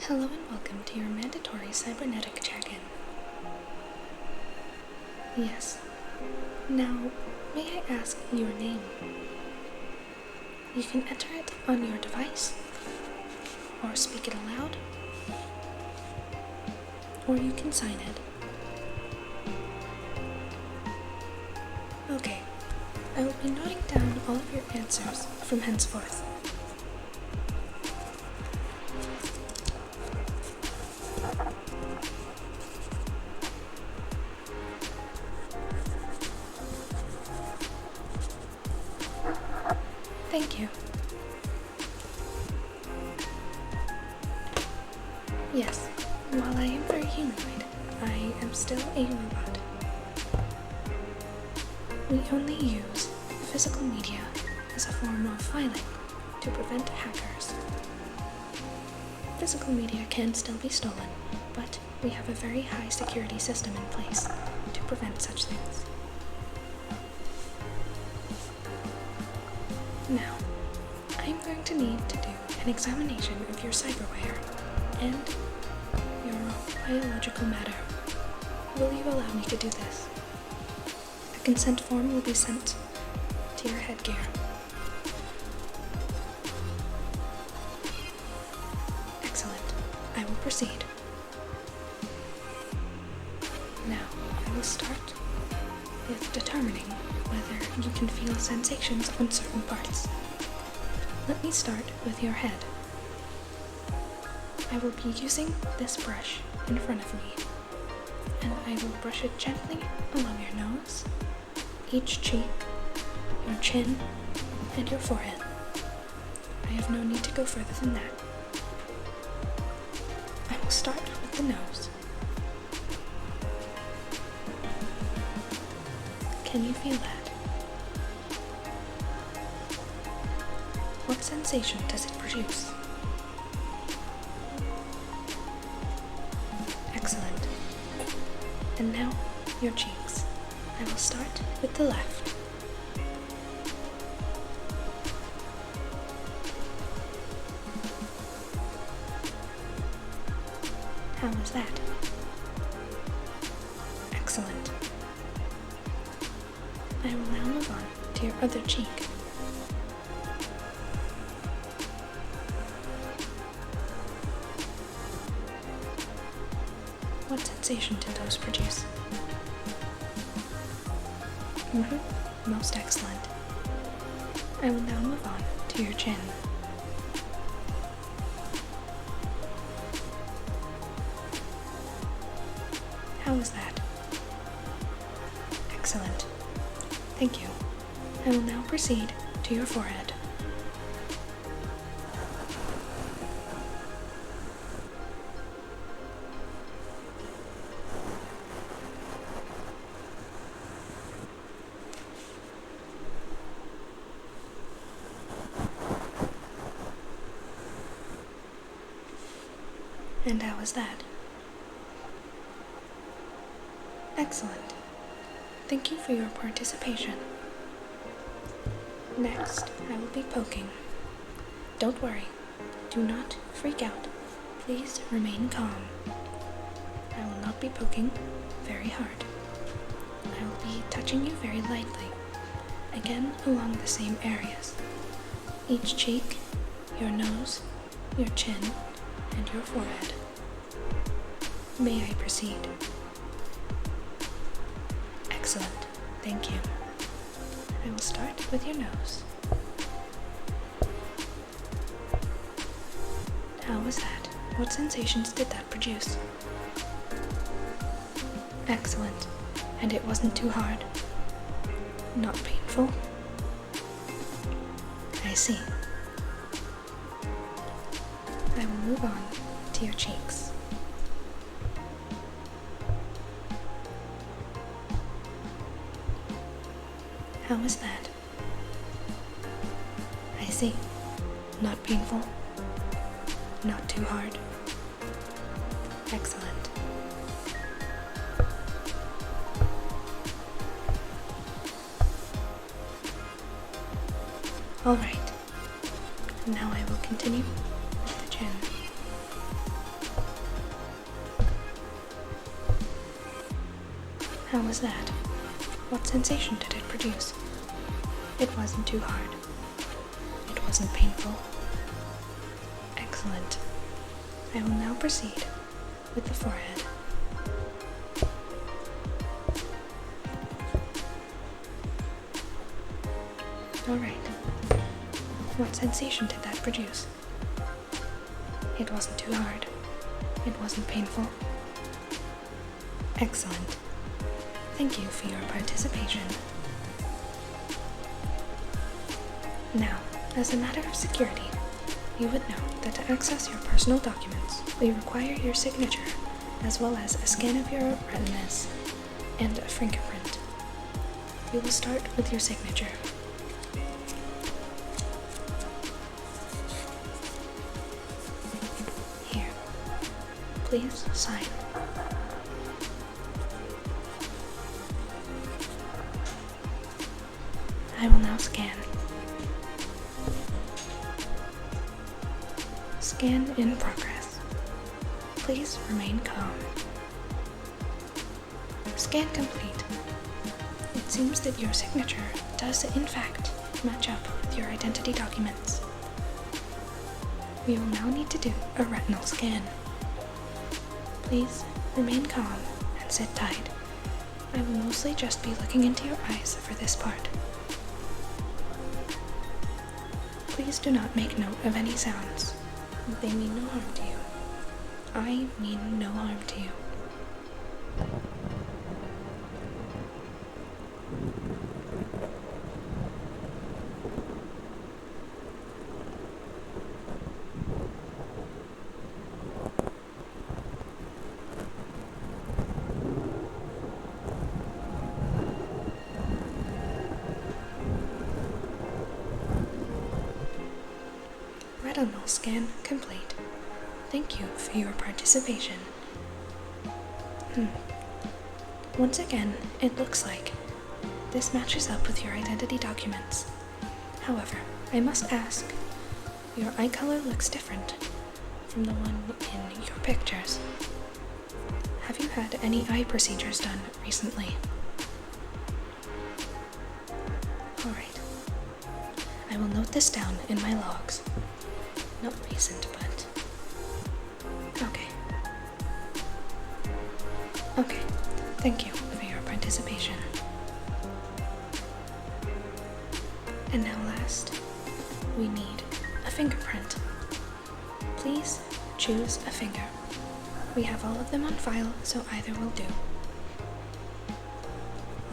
Hello and welcome to your mandatory cybernetic check-in. Yes. Now, may I ask your name? You can enter it on your device, or speak it aloud, or you can sign it. Okay, I will be noting down all of your answers from henceforth. Thank you. Yes, while I am very humanoid, I am still a robot. We only use physical media as a form of filing to prevent hackers. Physical media can still be stolen, but we have a very high security system in place to prevent such things. Now, I'm going to need to do an examination of your cyberware and your biological matter. Will you allow me to do this? A consent form will be sent to your headgear. Excellent. I will proceed. Now, I will start with determining whether you can feel sensations on certain parts. Let me start with your head. I will be using this brush in front of me, and I will brush it gently along your nose, each cheek, your chin, and your forehead. I have no need to go further than that. I will start with the nose. Can you feel that? What sensation does it produce? Excellent. And now, your cheeks. I will start with the left. How is that? Excellent. I will now move on to your other cheek. What sensation did those produce? Most excellent. I will now move on to your chin. How is that? Excellent. Thank you. I will now proceed to your forehead. And how was that? Excellent. Thank you for your participation. Next, I will be poking. Don't worry. Do not freak out. Please remain calm. I will not be poking very hard. I will be touching you very lightly, again along the same areas. Each cheek, your nose, your chin, and your forehead. May I proceed? Excellent. Thank you. I will start with your nose. How was that? What sensations did that produce? Excellent. And it wasn't too hard? Not painful? I see. I will move on to your cheeks. How is that? I see. Not painful? Not too hard? Excellent. Alright. Now I will continue with the chin. How was that? What sensation did it produce? It wasn't too hard. It wasn't painful. Excellent. I will now proceed with the forehead. Alright. What sensation did that produce? It wasn't too hard. It wasn't painful. Excellent. Thank you for your participation. Now, as a matter of security, you would know that to access your personal documents, we require your signature, as well as a scan of your retinas and a fingerprint. We will start with your signature. Here, please sign. I will now scan. Scan in progress. Please remain calm. Scan complete. It seems that your signature does in fact match up with your identity documents. We will now need to do a retinal scan. Please remain calm and sit tight. I will mostly just be looking into your eyes for this part. Please do not make note of any sounds. They mean no harm to you. I mean no harm to you. Retinal scan complete. Thank you for your participation. Once again, it looks like this matches up with your identity documents. However, I must ask, your eye color looks different from the one in your pictures. Have you had any eye procedures done recently? Alright. I will note this down in my logs. Not recent, but... okay. Okay, thank you for your participation. And now last, we need a fingerprint. Please choose a finger. We have all of them on file, so either will do.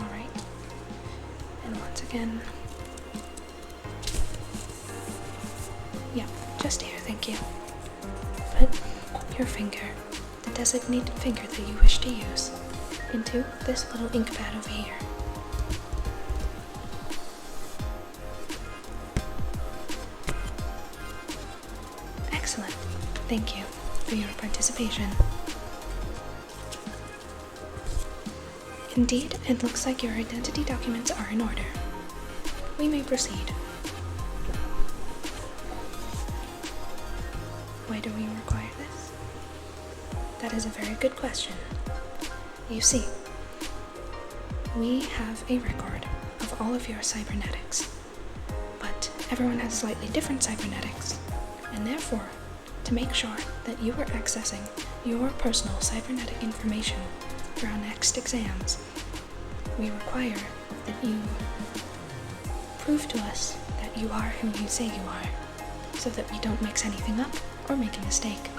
Alright. And once again... yep, just here, thank you. Put your finger, the designated finger that you wish to use, into this little ink pad over here. Excellent. Thank you for your participation. Indeed, it looks like your identity documents are in order. We may proceed. Why do we require this? That is a very good question. You see, we have a record of all of your cybernetics, but everyone has slightly different cybernetics, and therefore, to make sure that you are accessing your personal cybernetic information for our next exams, we require that you prove to us that you are who you say you are, so that we don't mix anything up or make a mistake.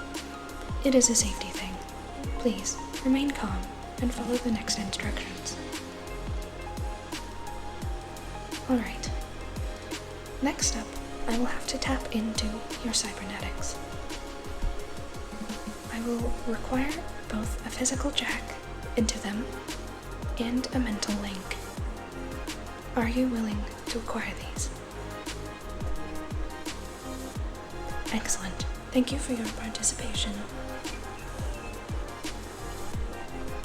It is a safety thing. Please, remain calm and follow the next instructions. Alright. Next up, I will have to tap into your cybernetics. I will require both a physical jack into them and a mental link. Are you willing to acquire these? Excellent. Thank you for your participation.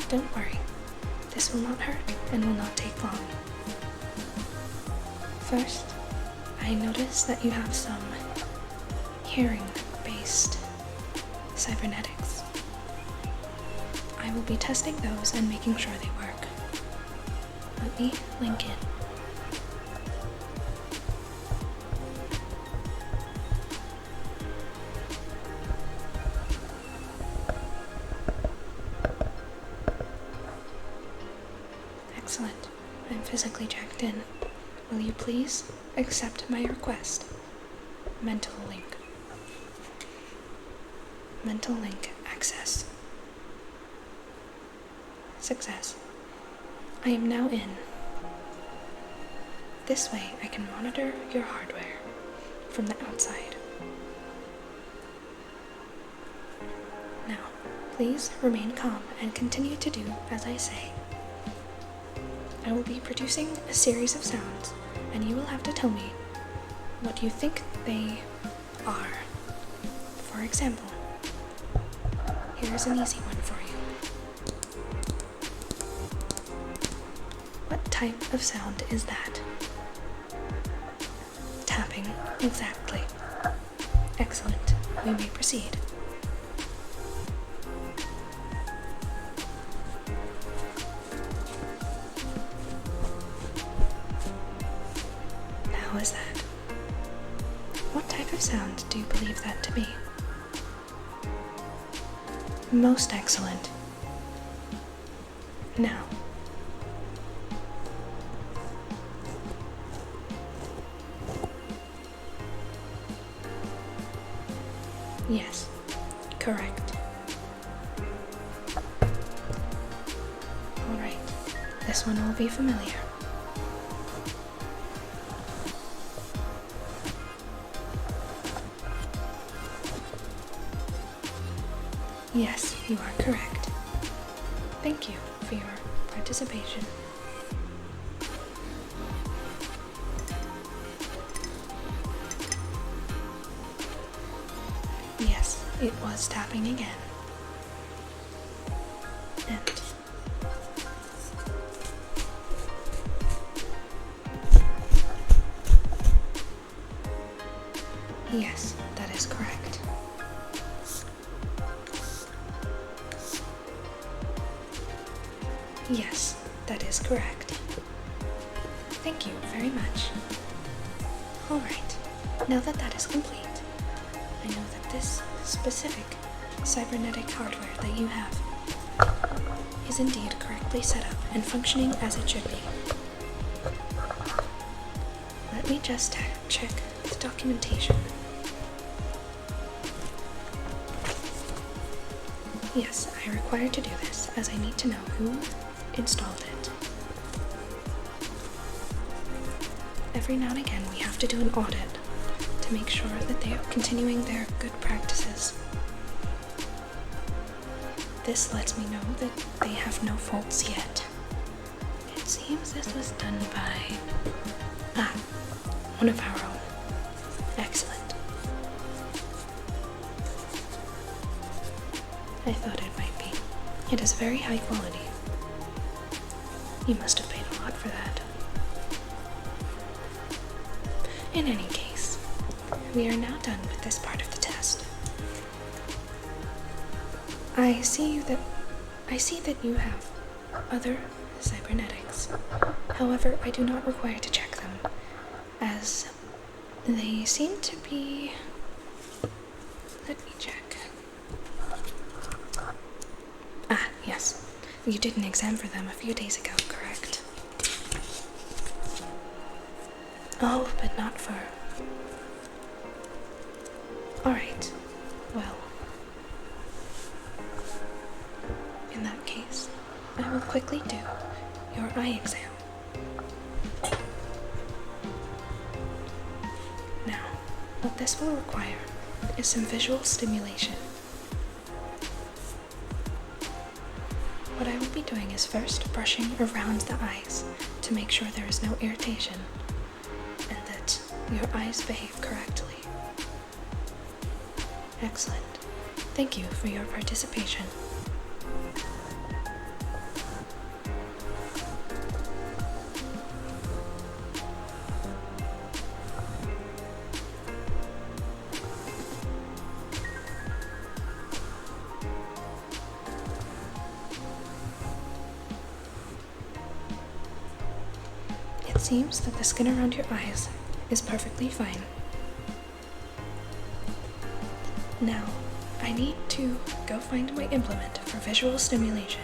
Don't worry. This will not hurt and will not take long. First, I notice that you have some hearing-based cybernetics. I will be testing those and making sure they work. Let me link in. Excellent. I'm physically checked in. Will you please accept my request? Mental link. Mental link access. Success. I am now in. This way I can monitor your hardware from the outside. Now, please remain calm and continue to do as I say. I will be producing a series of sounds, and you will have to tell me what you think they are. For example, here's an easy one for you. What type of sound is that? Tapping, exactly. Excellent. We may proceed. How is that? What type of sound do you believe that to be? Most excellent. Now, yes, correct. Alright, this one will be familiar. Yes, you are correct. Thank you for your participation. Yes, it was tapping again. And yes, that is correct. Yes, that is correct. Thank you very much. Alright, now that that is complete, I know that this specific cybernetic hardware that you have is indeed correctly set up and functioning as it should be. Let me just check the documentation. Yes, I require to do this as I need to know who installed it. Every now and again we have to do an audit to make sure that they are continuing their good practices. This lets me know that they have no faults yet. It seems this was done by one of our own. Excellent. I thought it might be. It is very high quality. You must have paid a lot for that. In any case, we are now done with this part of the test. I see that you have other cybernetics. However, I do not require to check them, as they seem to be... Let me check. Yes. You did an exam for them a few days ago, correct? Oh, but not for... Alright. Well. In that case, I will quickly do your eye exam. Now, what this will require is some visual stimulation. What I will be doing is first brushing around the eyes to make sure there is no irritation and that your eyes behave correctly. Excellent. Thank you for your participation. seems that the skin around your eyes is perfectly fine. Now, I need to go find my implement for visual stimulation.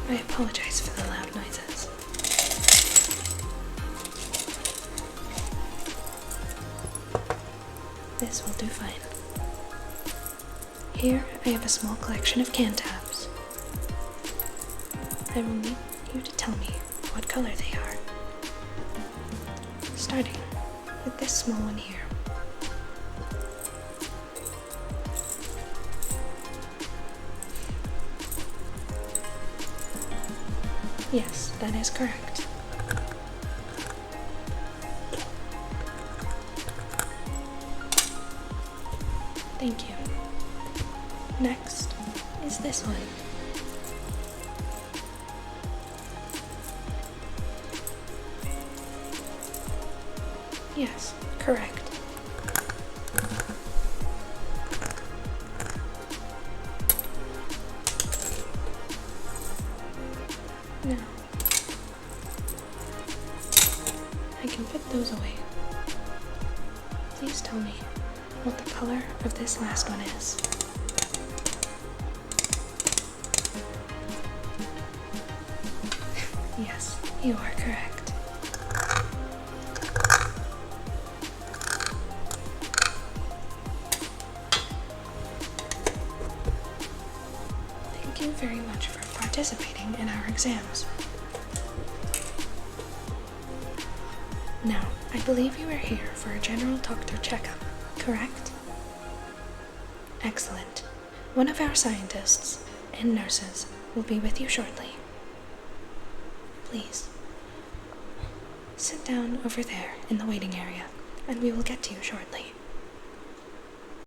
I apologize for the loud noises. This will do fine. Here I have a small collection of can tabs. I will need you to tell me what color they are. Starting with this small one here. Yes, that is correct. Thank you. Next is this one. Yes, correct. Now, I can put those away. Please tell me what the color of this last one is. Yes, you are correct. Thank you very much for participating in our exams. Now, I believe you are here for a general doctor checkup, correct? Excellent. One of our scientists and nurses will be with you shortly. Please, sit down over there in the waiting area, and we will get to you shortly.